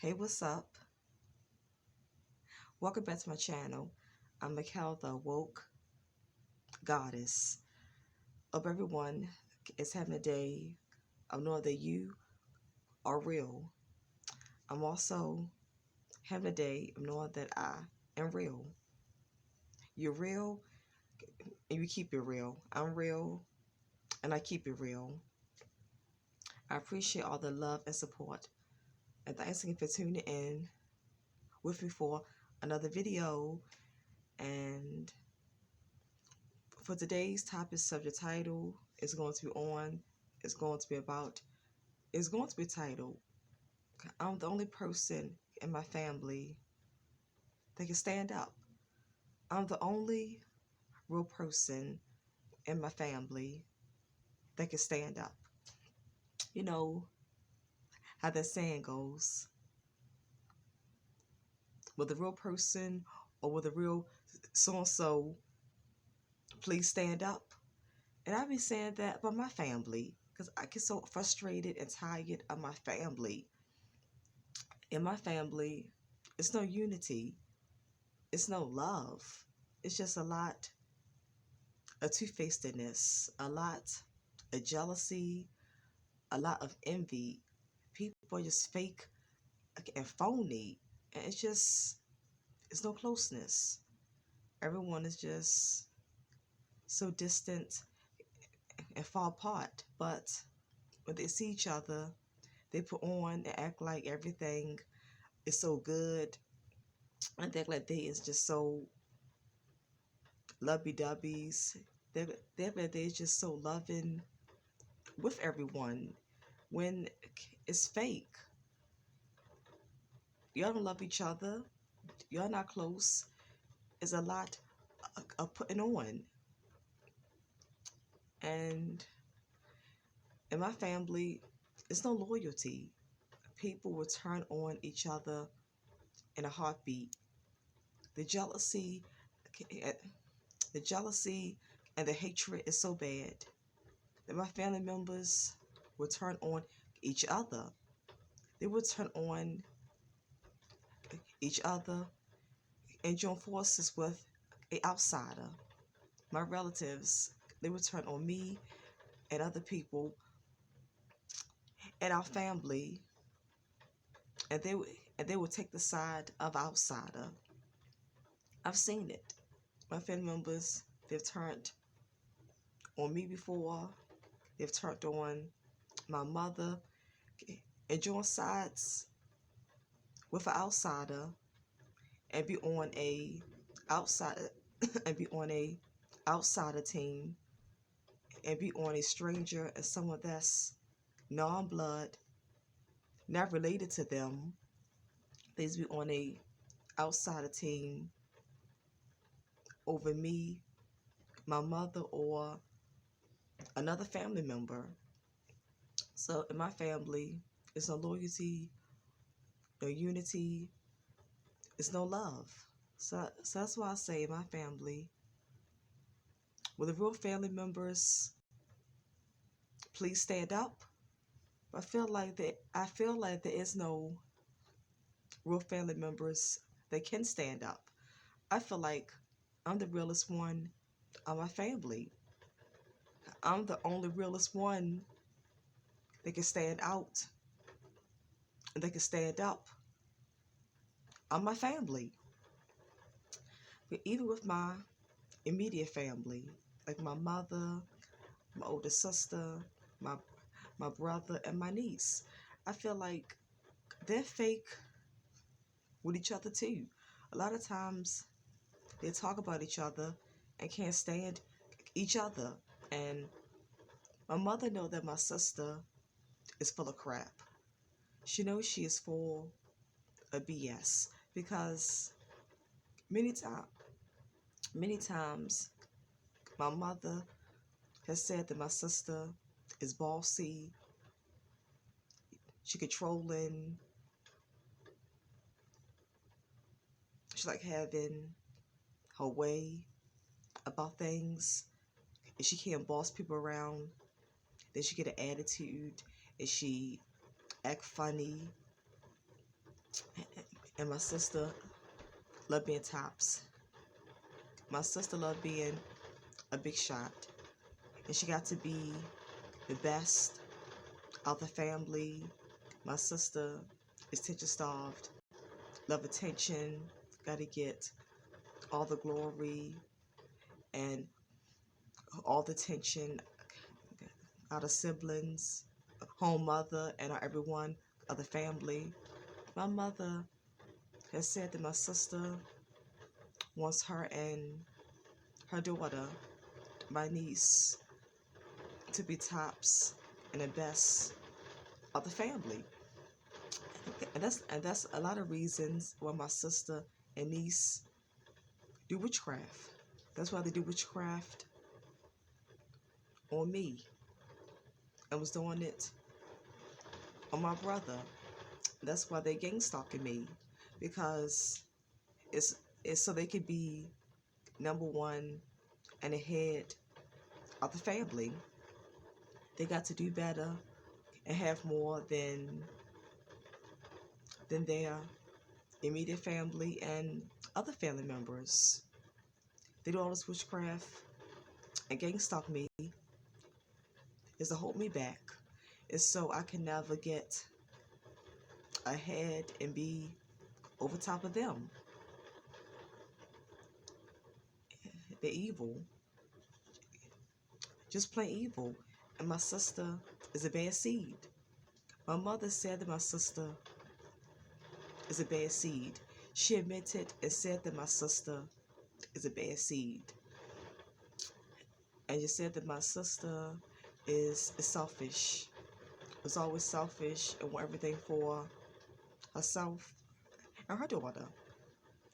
Hey, what's up? Welcome back to my channel. I'm Mikkel, the Woke Goddess. Hope everyone is having a day of knowing that you are real. I'm also having a day of knowing that I am real. You're real and you keep it real. I'm real and I keep it real. I appreciate all the love and support. And thanks again for tuning in with me for another video. And for today's topic subject title is going to be titled, I'm the only person in my family that can stand up. I'm the only real person in my family that can stand up. You know how that saying goes, with a real person or with a real so-and-so, please stand up. And I be saying that about my family because I get so frustrated and tired of my family. In my family, it's no unity. It's no love. It's just a lot of two-facedness, a lot of jealousy, a lot of envy. People are just fake and phony. And it's no closeness. Everyone is just so distant and far apart. But when they see each other, they put on and act like everything is so good. And they act like they is just so lovey-dovey's. They act like they're just so loving with everyone when it's fake. Y'all don't love each other. Y'all not close. It's a lot of putting on. And in my family, it's no loyalty. People will turn on each other in a heartbeat. The jealousy, the jealousy and the hatred is so bad that my family members will turn on each other. They will turn on each other and join forces with an outsider. My relatives, they would turn on me and other people and our family, and they would take the side of outsider. I've seen it. My family members, they've turned on me before. They've turned on my mother and joined sides with an outsider and be on a outsider and be on a outsider team and be on a stranger and someone that's non-blood, not related to them. They be on a outsider team over me, my mother, or another family member. So in my family, it's no loyalty, no unity, it's no love. So that's why I say in my family, with the real family members, please stand up. I feel like there is no real family members that can stand up. I feel like I'm the realest one of my family. I'm the only realest one that can stand out and that can stand up. I'm my family. But even with my immediate family, like my mother, my older sister, my brother, and my niece, I feel like they're fake with each other too. A lot of times they talk about each other and can't stand each other. And my mother knows that my sister is full of crap. She knows she is full of BS because many times my mother has said that my sister is bossy, she controlling, she like having her way about things. If she can't boss people around, then she get an attitude and she act funny And my sister loved being tops. My sister loved being a big shot. And she got to be the best of the family. My sister is attention starved, love attention, got to get all the glory and all the attention out of siblings, home mother, and everyone of the family. My mother has said that my sister wants her and her daughter, my niece, to be tops and the best of the family. And that's a lot of reasons why my sister and niece do witchcraft. That's why they do witchcraft on me. I was doing it on my brother. That's why they gang stalking me, because it's it's so they could be number one and the head of the family. They got to do better and have more than their immediate family and other family members. They do all this witchcraft and gang stalk me is to hold me back. It's so I can never get ahead and be over top of them. They're evil, just plain evil. And my sister is a bad seed. My mother said that my sister is a bad seed. She admitted and said that my sister is a bad seed. And she said that my sister is selfish. Is always selfish and want everything for herself and her daughter.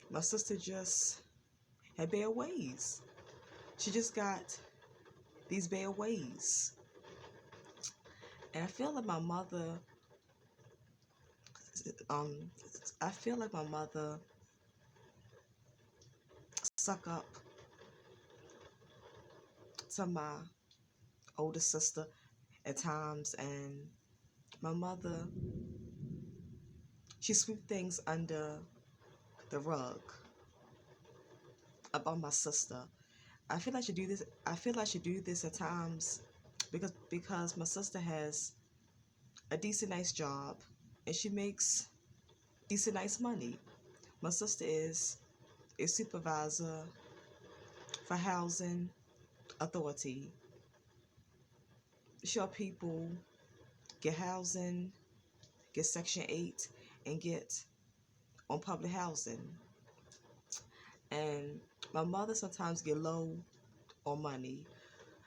My sister just had bad ways. She just got these bad ways. And I feel like my mother, I feel like my mother suck up to my older sister at times, and my mother, she sweep things under the rug about my sister. I feel like she do this. I feel like she do this at times because my sister has a decent, nice job, and she makes decent, nice money. My sister is a supervisor for housing authority. She help people get housing, get Section 8, and get on public housing. And my mother sometimes get low on money.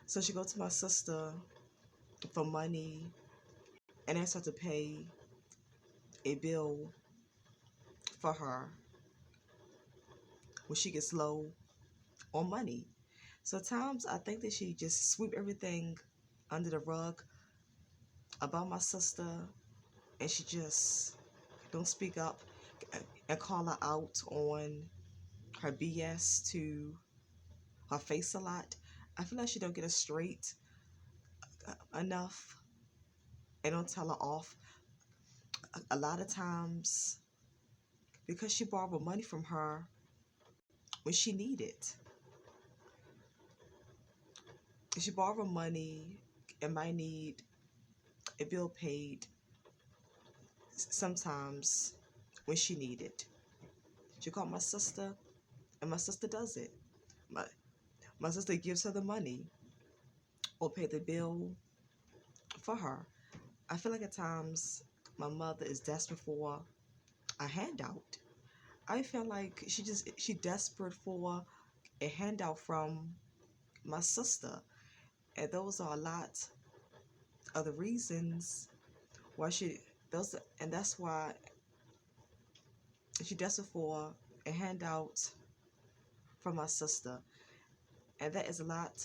So she go to my sister for money and ask her to pay a bill for her when she gets low on money. So at times I think that she just sweep everything under the rug about my sister, and she just don't speak up and call her out on her BS to her face a lot. I feel like she don't get it straight enough and don't tell her off a lot of times because she borrowed money from her when she needed. She borrowed money and might need a bill paid sometimes when she needed. She called my sister and my sister does it. My sister gives her the money or pay the bill for her. I feel like at times my mother is desperate for a handout. I feel like she desperate for a handout from my sister. And those are a lot of the reasons why that's why she desperate for a handout from my sister. And that is a lot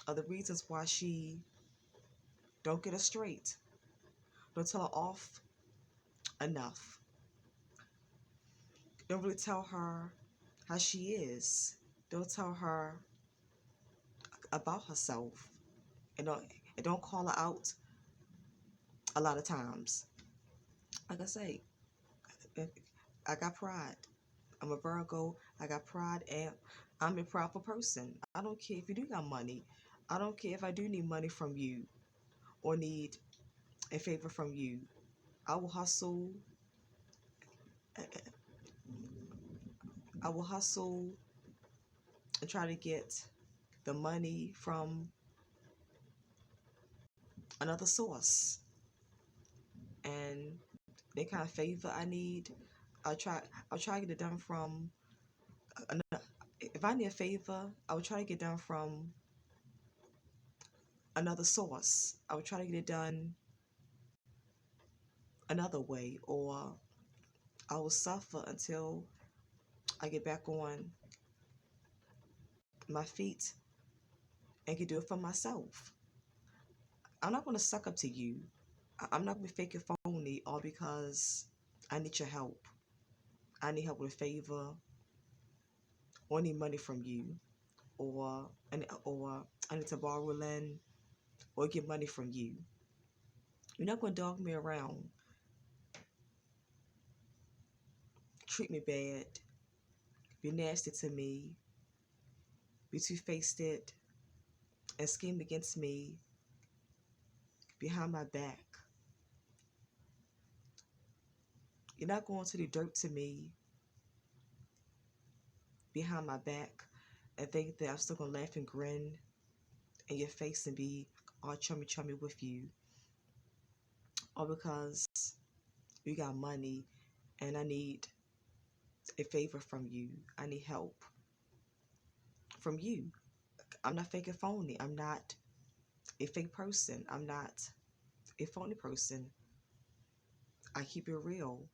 of the reasons why she don't get her straight. Don't tell her off enough. Don't really tell her how she is. Don't tell her about herself. And don't call her out a lot of times. Like I say, I got pride. I'm a Virgo. I got pride, and I'm a proper person. I don't care if you do got money. I don't care if I do need money from you or need a favor from you. I will hustle. I will hustle and try to get the money from another source. And the kind of favor I need, I'll try. I'll try to get it done from another. If I need a favor, I will try to get it done from another source. I will try to get it done another way, or I will suffer until I get back on my feet and can do it for myself. I'm not going to suck up to you. I'm not going to fake it phony all because I need your help. I need help with a favor, or I need money from you, or I need to borrow a lend or get money from you. You're not going to dog me around, treat me bad, be nasty to me, be two-faced it, and scheme against me behind my back. You're not going to do dirt to me behind my back and think that I'm still going to laugh and grin in your face and be all chummy with you, all because you got money and I need a favor from you. I need help from you. I'm not fake and phony. I'm not a fake person. I'm not a phony person. I keep it real.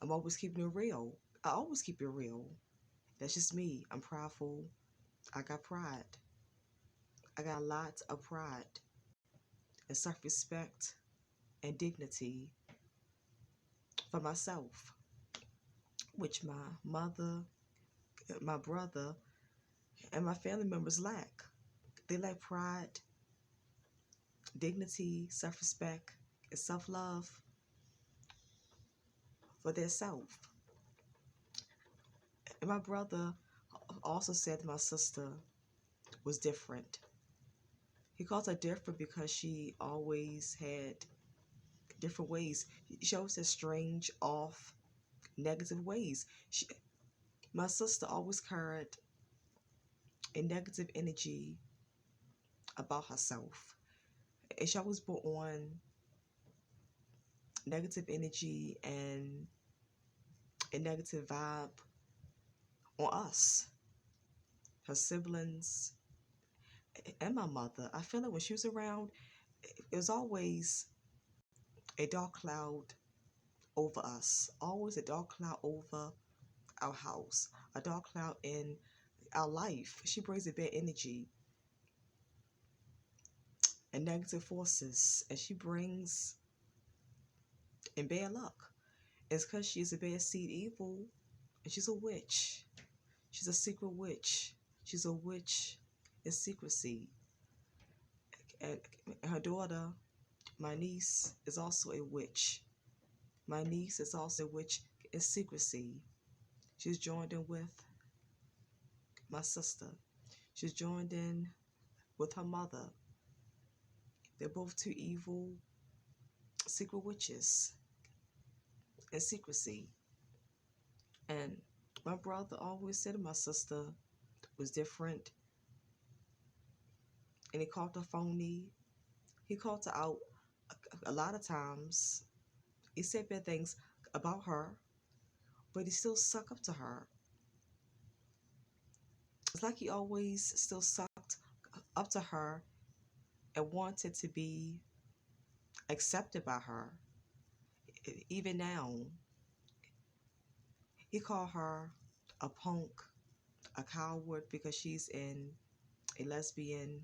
I'm always keeping it real. I always keep it real. That's just me. I'm prideful. I got pride. I got lots of pride and self-respect and dignity for myself, which my mother, my brother, and my family members lack. They lack pride, dignity, self-respect, and self-love for their self. And my brother also said my sister was different. He calls her different because she always had different ways. She always had strange, off, negative ways. My sister always carried a negative energy about herself. And she always brought on negative energy and a negative vibe on us, her siblings, and my mother. I feel like when she was around, it was always a dark cloud over us, always a dark cloud over our house, a dark cloud in our life. She brings a bad energy and negative forces, and she brings in bad luck. It's because she's a bad seed evil, and she's a witch. She's a secret witch. She's a witch in secrecy. And her daughter, my niece, is also a witch. My niece is also a witch in secrecy. She's joined in with my sister. She's joined in with her mother. They're both two evil, secret witches in secrecy. And my brother always said my sister was different. And he called her phony. He called her out a lot of times. He said bad things about her, but he still sucked up to her. It's like he always still sucked up to her and wanted to be accepted by her. Even now, he called her a punk, a coward because she's in a lesbian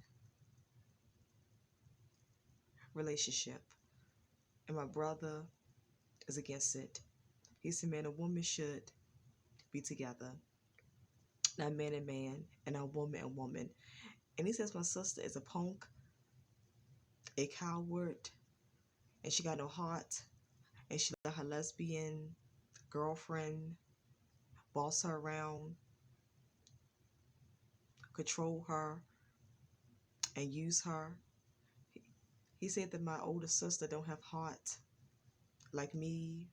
relationship. And my brother is against it. He said, man, a woman should be together. Not man and man, and a woman and woman. And he says my sister is a punk, a coward, and she got no heart, and she let her lesbian girlfriend boss her around, control her, and use her. He said that my older sister don't have heart like me,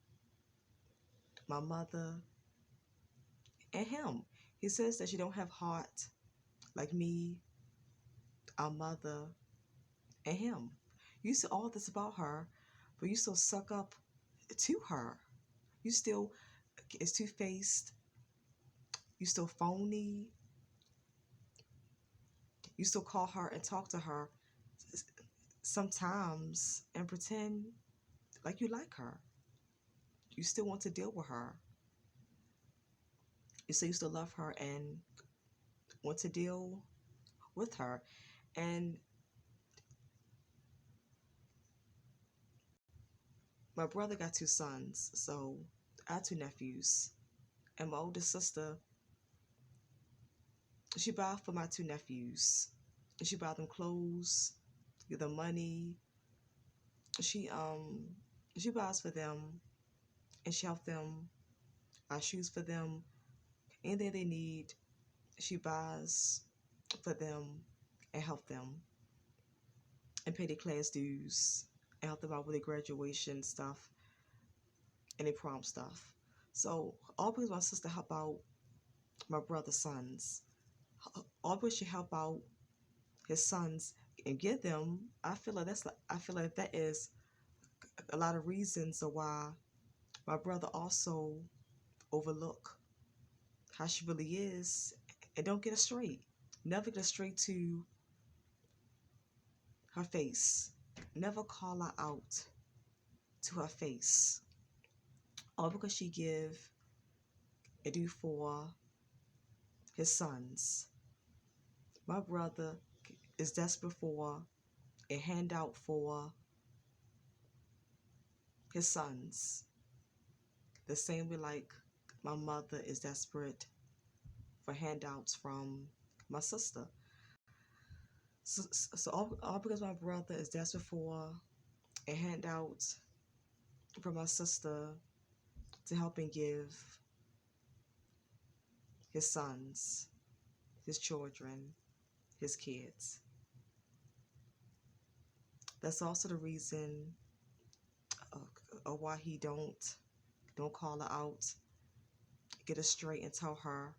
my mother, and him. He says that she don't have heart like me, our mother, and him. You see all this about her, but you still suck up to her. You still is two-faced. You still phony. You still call her and talk to her sometimes and pretend like you like her. You still want to deal with her. You say you still love her and want to deal with her. And my brother got two sons, so I have two nephews. And my older sister, she buy for my two nephews. And she buy them clothes, give them money. She she buys for them and she help them buy shoes for them. Anything they need, she buys for them and help them and pay their class dues and help them out with their graduation stuff and their prom stuff. So all because my sister help out my brother's sons, all because she help out his sons and give them, I feel like that is a lot of reasons of why my brother also overlook how she really is and don't get it straight. Never get it straight to her face. Never call her out to her face. All because she give and do for his sons. My brother is desperate for a handout for his sons. The same way like my mother is desperate for handouts from my sister. So all because my brother is desperate for a handout from my sister to help and give his sons, his children, his kids. That's also the reason why he don't call her out, get her straight and tell her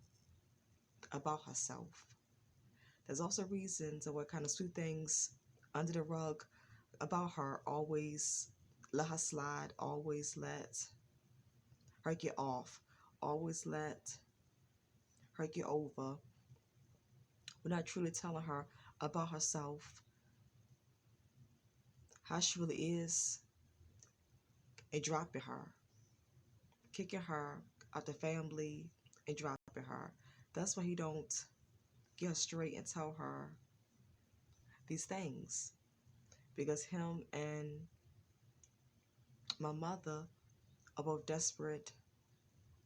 about herself. There's also reasons of what kind of sweep things under the rug about her, always let her slide, always let her get off, always let her get over. We're not truly telling her about herself, how she really is, and dropping her, kicking her out the family and dropping her. That's why he don't get her straight and tell her these things, because him and my mother are both desperate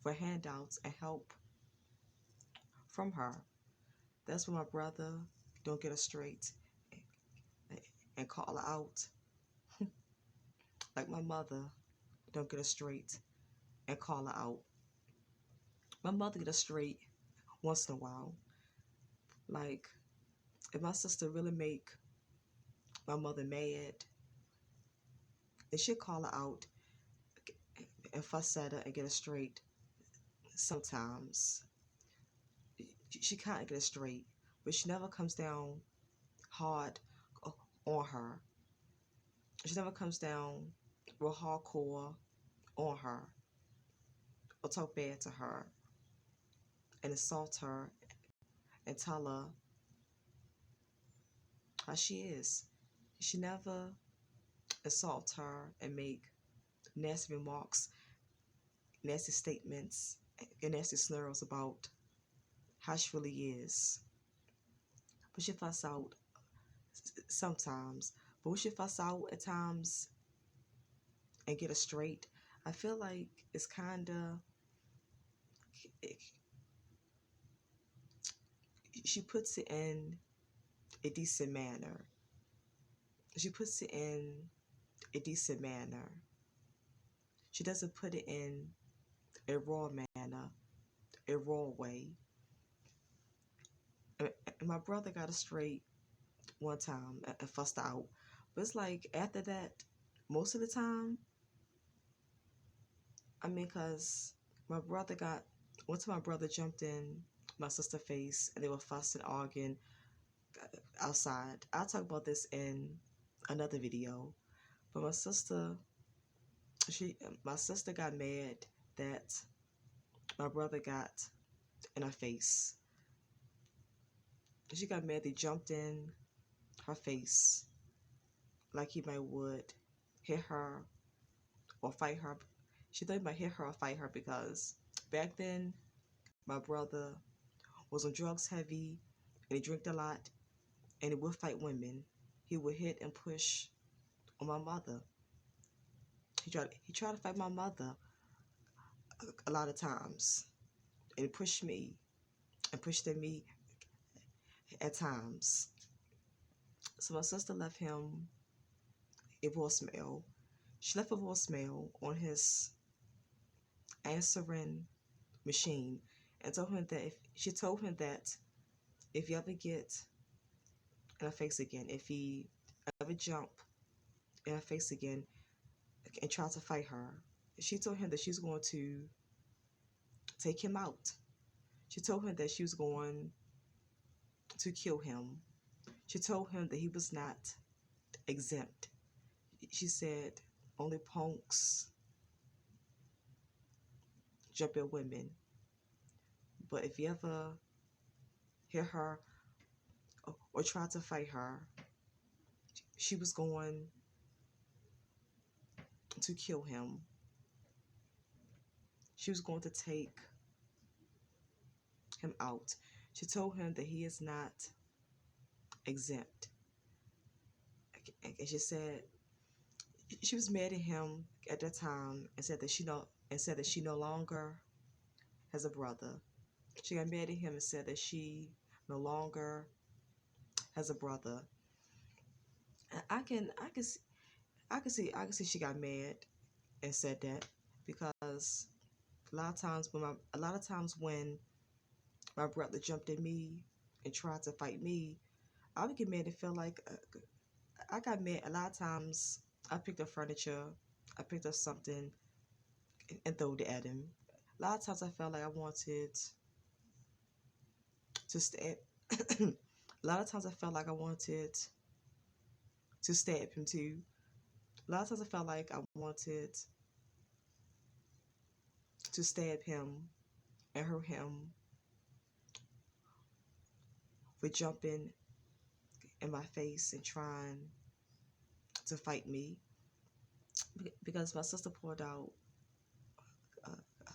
for handouts and help from her. That's why my brother don't get her straight and call her out like my mother don't get her straight and call her out. My mother get her straight once in a while. Like, if my sister really make my mother mad, then she'll call her out and fuss at her and get her straight. Sometimes she can't get it straight, but she never comes down hard on her. She never comes down real hardcore on her or talk bad to her and insult her and tell her how she is. She never insult her and make nasty remarks, nasty statements, and nasty slurs about how she really is. But she fuss out sometimes. But we should fuss out at times and get it straight. I feel like it's kind of, she puts it in a decent manner. She puts it in a decent manner. She doesn't put it in a raw manner, a raw way. And my brother got it straight one time and fussed out. But it's like after that, most of the time, I mean, cause my brother got one time my brother jumped in my sister's face and they were fussing, arguing outside. I'll talk about this in another video. But my sister got mad that my brother got in her face. She got mad they jumped in her face like he might would hit her or fight her. She thought he might hit her or fight her because back then my brother was on drugs heavy and he drank a lot and he would fight women. He would hit and push on my mother. He tried to fight my mother a lot of times. And he pushed me and pushed at me at times. So my sister left him a voicemail. She left a voicemail on his answering machine and told him that if you ever get in her face again, if he ever jump in her face again and try to fight her, she told him that she's going to take him out. She told him that she was going to kill him. She told him that he was not exempt. She said only punks jump at women. But if you ever hear her or try to fight her, she was going to kill him. She was going to take him out. She told him that he is not exempt. And she said she was mad at him at that time and said that she no longer has a brother. She got mad at him and said that she no longer has a brother. And I can see she got mad and said that because a lot of times when my brother jumped at me and tried to fight me, I would get mad and feel like I got mad. A lot of times I picked up furniture, I picked up something and threw it at him. A lot of times I felt like I wanted to stab. A lot of times I felt like I wanted to stab him too. A lot of times I felt like I wanted to stab him and hurt him for jumping in my face and trying to fight me because my sister pulled out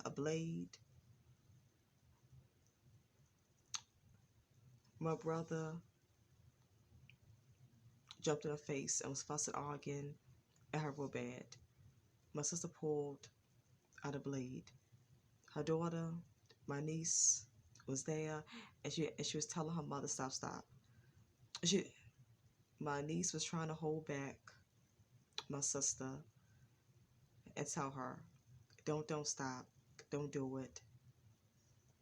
a blade. My brother jumped in her face and was fussing, arguing at her real bad. My sister pulled out a blade. Her daughter, my niece, was there, and she was telling her mother, stop. My niece was trying to hold back my sister and tell her, don't stop, don't do it.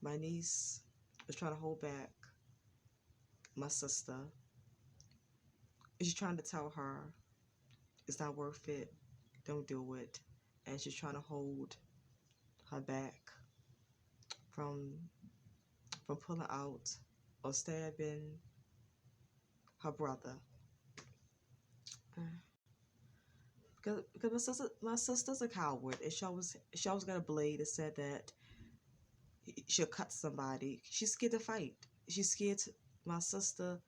My niece was trying to hold back my sister. She's trying to tell her it's not worth it, don't do it. And she's trying to hold her back from pulling out or stabbing her brother. Because my sister's a coward, and she always got a blade that said that she'll cut somebody. She's scared to fight. My sister,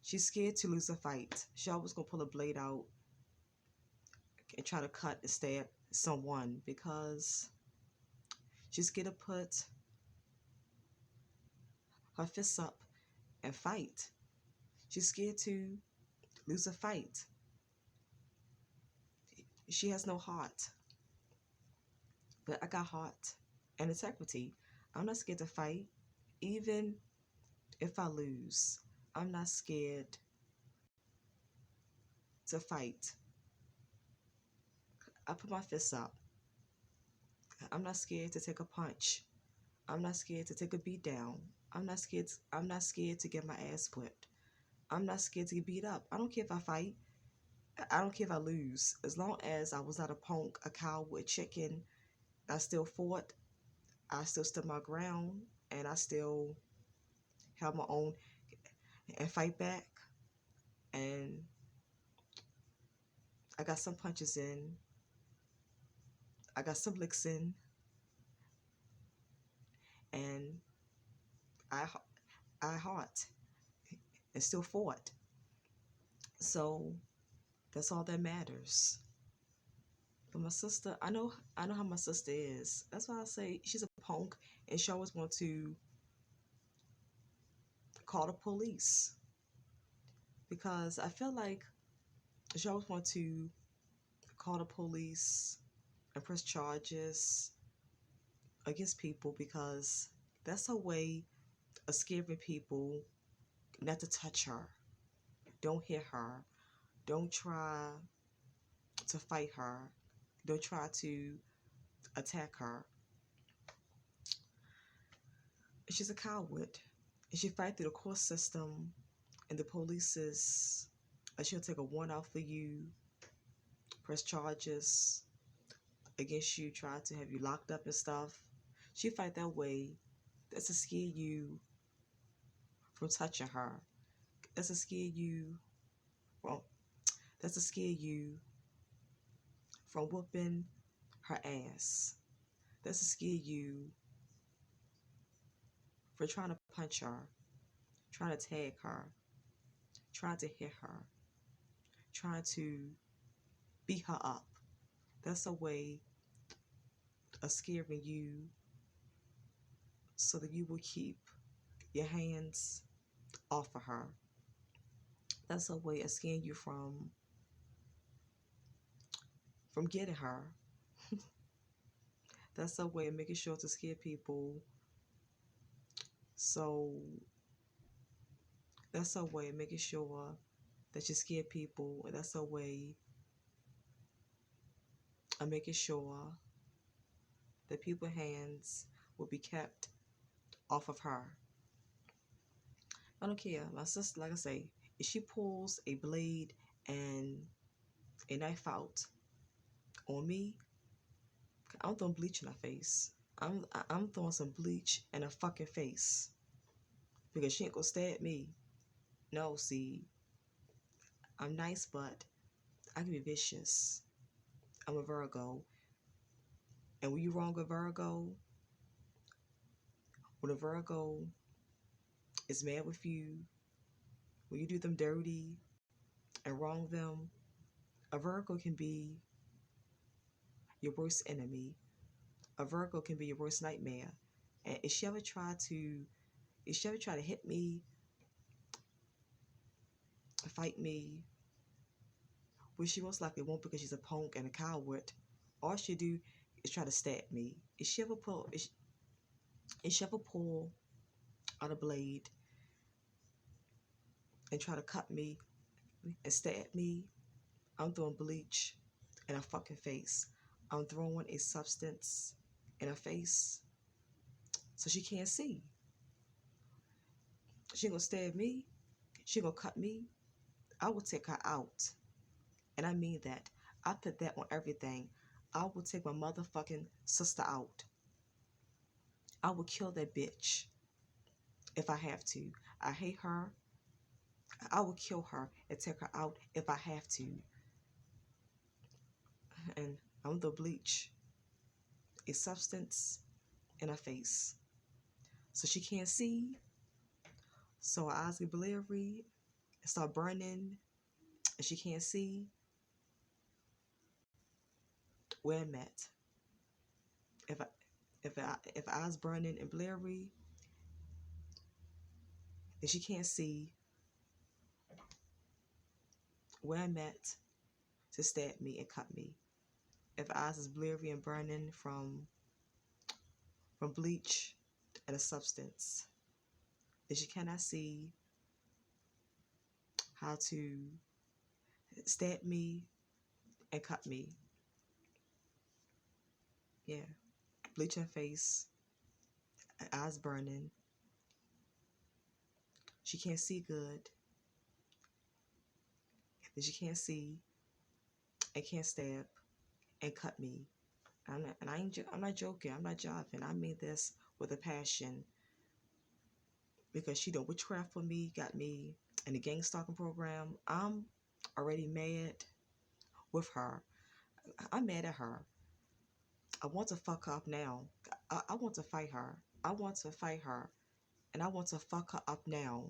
she's scared to lose a fight. She always gonna pull a blade out and try to cut and stab someone because she's scared to put her fists up and fight. She's scared to lose a fight. She has no heart. But I got heart and integrity. I'm not scared to fight. Even if I lose, I'm not scared to fight. I put my fists up I'm not scared to take a punch. I'm not scared to take a beat down. I'm not scared to get my ass whipped. I'm not scared to get beat up. I don't care if I fight. I don't care if I lose. As long as I was not a punk, a coward, a chicken, I still fought. I still stood my ground, and I still held my own and fight back. And I got some punches in. I got some licks in, and I I heart and still fought. So that's all that matters. But my sister, I know how my sister is. That's why I say she's a punk, and she always want to call the police because I feel like she always want to call the police and press charges against people because that's a way of scaring people not to touch her. Don't hit her. Don't try to fight her. Don't try to attack her. She's a coward. And she fight through the court system and the police is she'll take a warrant out for you, press charges against you, try to have you locked up and stuff. She fight that way. That's to scare you from touching her. That's to scare you. Well, that's to scare you from whooping her ass. That's to scare you for trying to punch her, trying to tag her, trying to hit her, trying to beat her up. That's a way of scaring you so that you will keep your hands off of her. That's a way of scaring you from getting her. That's a way of making sure to scare people. So that's a way of making sure that you scare people. And that's a way of making sure that people's hands will be kept off of her. I don't care. My sister, like I say, if she pulls a blade and a knife out on me, I'm throwing bleach in her face. I'm throwing some bleach in her fucking face because she ain't gonna stab me. No, see, I'm nice, but I can be vicious. I'm a Virgo, and when you wrong a Virgo, when a Virgo is mad with you, when you do them dirty and wrong them, a Virgo can be your worst enemy. A Virgo can be your worst nightmare. And if she ever try to hit me, fight me, which she most likely won't because she's a punk and a coward, all she do is try to stab me. If she ever pull out a blade and try to cut me and stab me, I'm throwing bleach in her fucking face. I'm throwing a substance in her face so she can't see. She ain't gonna stab me. She gonna cut me. I will take her out. And I mean that. I put that on everything. I will take my motherfucking sister out. I will kill that bitch if I have to. I hate her. I will kill her and take her out if I have to. And I'm the bleach, a substance in her face. So she can't see. So her eyes get blurry and start burning. And she can't see where I'm at. If eyes burning and blurry, and she can't see where I'm at to stab me and cut me. If eyes is blurry and burning from bleach and a substance, then she cannot see how to stab me and cut me. Yeah. bleach her face, eyes burning. She can't see good. And she can't see and can't stab and cut me. I'm not joking. I'm not jiving. I mean this with a passion because she done witchcraft for me, got me in the gang stalking program. I'm already mad with her. I'm mad at her. I want to fuck her up now. I want to fight her. I want to fight her. And I want to fuck her up now.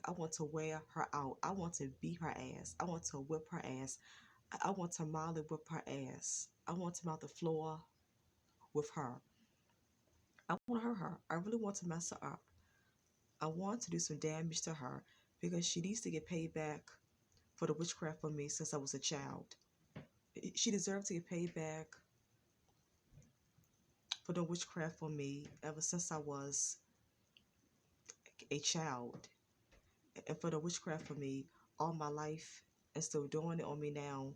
I want to wear her out. I want to beat her ass. I want to whip her ass. I want to Molly whip her ass. I want to mount the floor with her. I want to hurt her. I really want to mess her up. I want to do some damage to her because she needs to get paid back for the witchcraft for me since I was a child. She deserves to get paid back for the witchcraft for me ever since I was a child. And for the witchcraft for me all my life and still doing it on me now.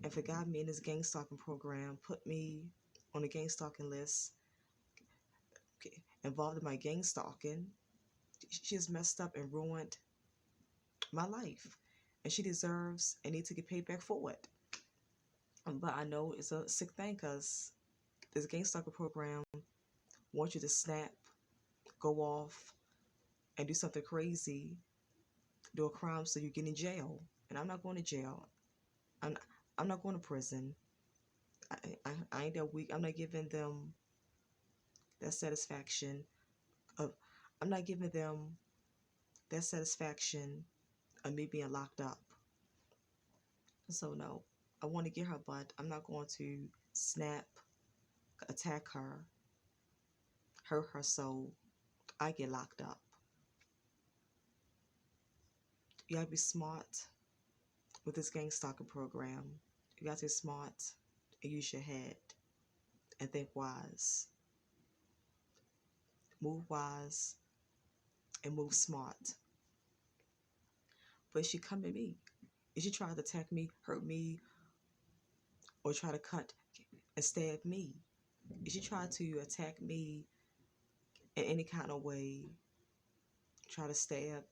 And for got me in this gang stalking program, put me on the gang stalking list, involved in my gang stalking. She has messed up and ruined my life. And she deserves and needs to get paid back for it. But I know it's a sick thing because this gang stalker program wants you to snap, go off, and do something crazy, do a crime so you get in jail. And I'm not going to jail. I'm, I'm not going to prison. I ain't that weak. I'm not giving them that satisfaction of, I'm not giving them that satisfaction of me being locked up. So no, I want to get her, but I'm not going to snap, attack her, hurt her so I get locked up. You gotta be smart with this gang stalking program. You gotta be smart and use your head and think wise. Move wise and move smart. But she come at me. If she try to attack me, hurt me, or try to cut and stab me, if she try to attack me in any kind of way, try to stab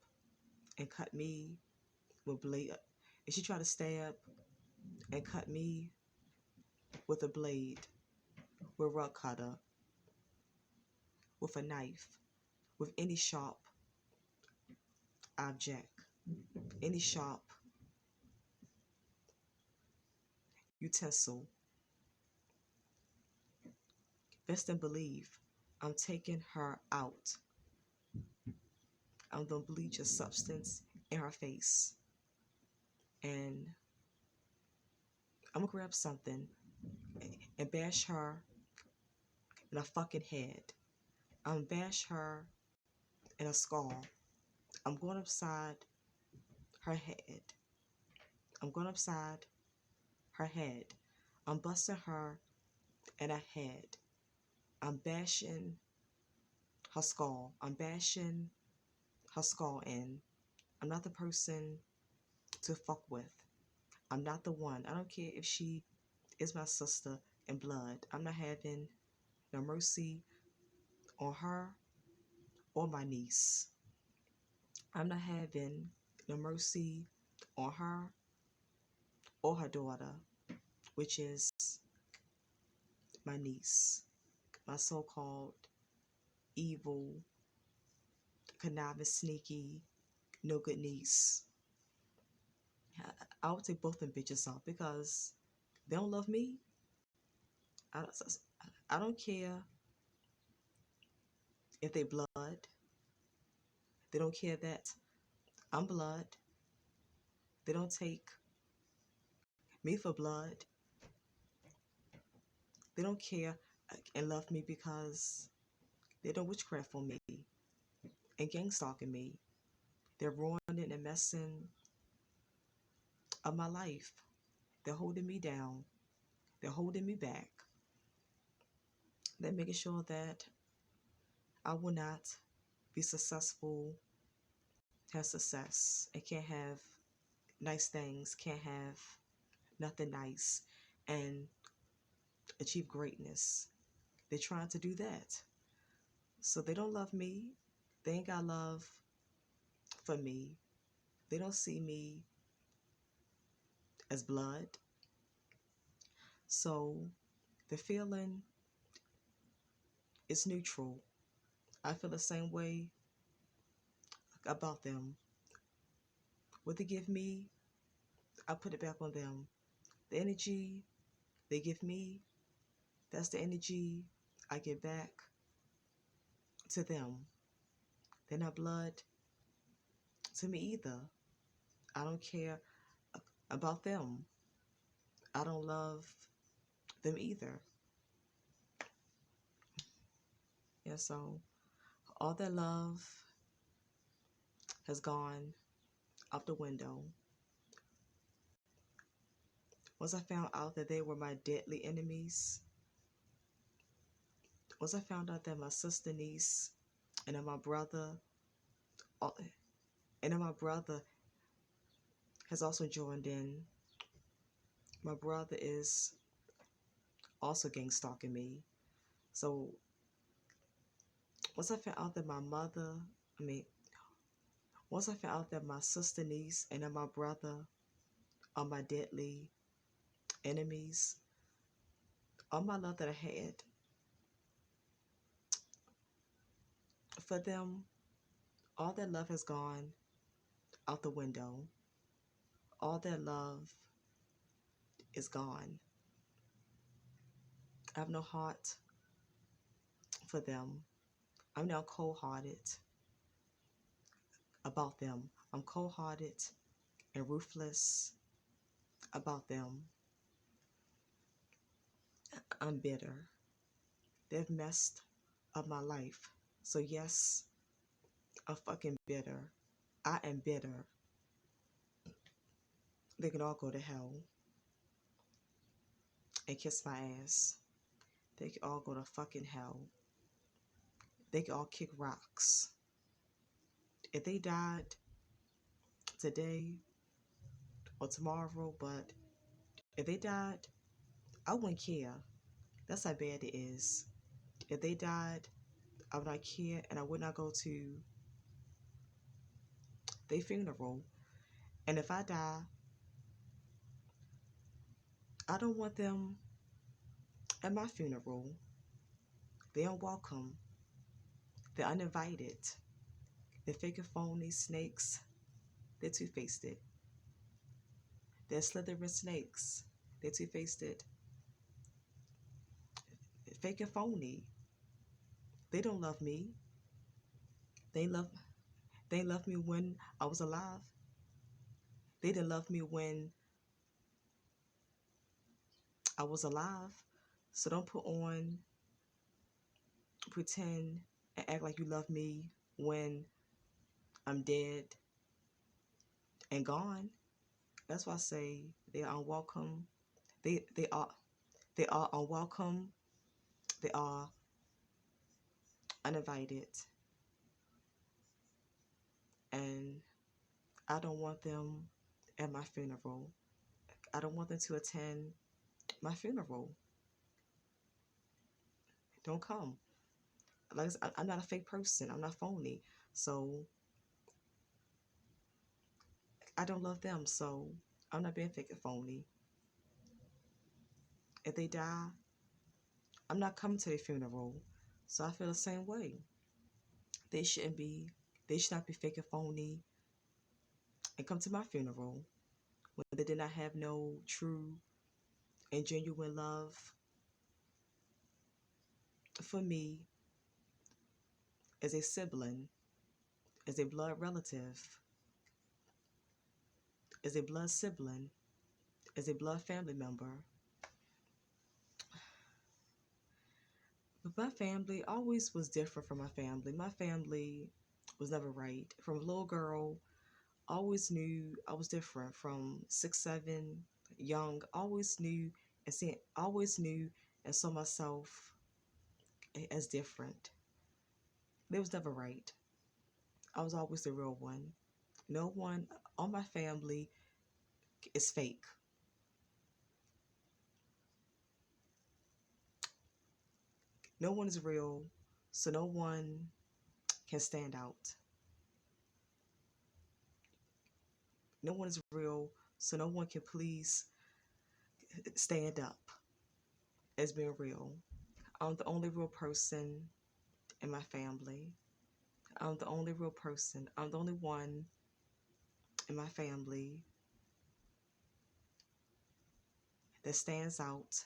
and cut me with blade, if she try to stab and cut me with a blade, with a rug cutter, with a knife, with any sharp object, any sharp utensil, best and believe I'm taking her out. I'm gonna bleach a substance in her face. And I'm gonna grab something and bash her in her fucking head. I'm gonna bash her in her skull. I'm going upside her head. I'm going upside her head. I'm busting her in her head. I'm bashing her skull. I'm bashing her skull in. I'm not the person to fuck with. I'm not the one. I don't care if she is my sister in blood. I'm not having no mercy on her or my niece. I'm not having no mercy on her or her daughter, which is my niece, my so-called evil, conniving, sneaky, no good niece. I would take both them bitches off because they don't love me. I, I don't care if they blood. They don't care that I'm blood. They don't take me for blood. They don't care and love me because they don't witchcraft for me and gang stalking me. They're ruining and messing up my life. They're holding me down. They're holding me back. They're making sure that I will not be successful, have success, and can't have nice things, can't have nothing nice, and achieve greatness. they're trying to do that. So they don't love me. They ain't got love for me. They don't see me as blood. So the feeling is neutral. I feel the same way about them. What they give me, I put it back on them. The energy they give me, that's the energy I give back to them. They're not blood to me either. I don't care about them. I don't love them either. Yeah, so all that love has gone out the window. Once I found out that they were my deadly enemies, once I found out that my sister, niece, and then my brother, and then my brother has also joined in. My brother is also gang stalking me. So once I found out that my mother, I mean, once I found out that my sister, niece, and then my brother are my deadly enemies, all my love that I had for them, all that love has gone out the window. All that love is gone. I have no heart for them. I'm now cold-hearted about them. I'm cold-hearted and ruthless about them. I'm bitter. They've messed up my life. So yes, I'm fucking bitter. I am bitter. They can all go to hell and kiss my ass. They can all go to fucking hell. They can all kick rocks. If they died today or tomorrow, but if they died, I wouldn't care. That's how bad it is. If they died, I would not care, and I would not go to their funeral. And if I die, I don't want them at my funeral. They're unwelcome. They're uninvited. They're fake and phony snakes. They're two-faced. They're slithering snakes. They're two-faced. Fake and phony. They don't love me. They love me when I was alive. They didn't love me when I was alive. So don't pretend and act like you love me when I'm dead and gone. That's why I say they are unwelcome. They are unwelcome. They are uninvited. And I don't want them at my funeral. I don't want them to attend my funeral. Don't come. Like I said, I'm not a fake person. I'm not phony. So I don't love them. So I'm not being fake and phony. If they die, I'm not coming to their funeral. So I feel the same way. They should not be fake and phony and come to my funeral when they did not have no true and genuine love for me as a sibling, as a blood relative, as a blood sibling, as a blood family member. But my family always was different from my family. My family was never right. From a little girl, always knew I was different. From 6, 7, young, always knew and saw myself as different. They was never right. I was always the real one. No one on my family is fake. No one is real, so no one can stand out. No one is real, so no one can please stand up as being real. I'm the only real person in my family. I'm the only real person. I'm the only one in my family that stands out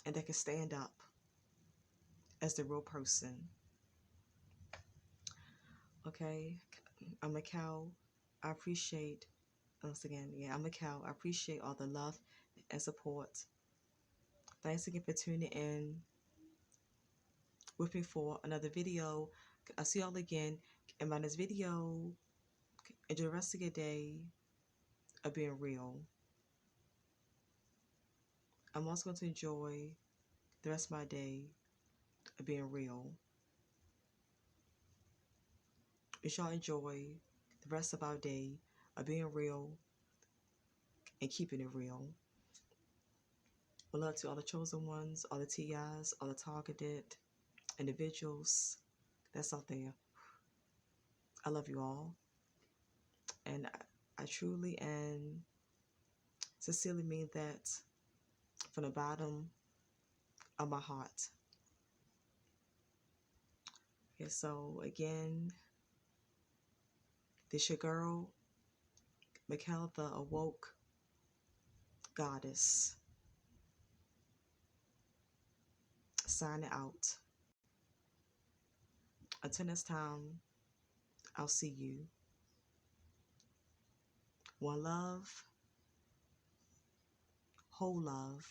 and that can stand up as the real person. Okay, I'm a cow. I appreciate, once again, yeah, I'm a cow. I appreciate all the love and support. Thanks again for tuning in with me for another video. I'll see y'all again in my next video. Enjoy the rest of your day of being real. I'm also going to enjoy the rest of my day of being real. We shall enjoy the rest of our day of being real and keeping it real. With love to all the chosen ones, all the TIs, all the targeted individuals that's out there. I love you all. And I truly and sincerely mean that from the bottom of my heart. Okay, so again, this your girl, Mikkel, the Awoke Goddess, signing out. Until next time, I'll see you. One love, whole love,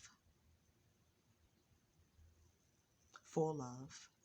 full love.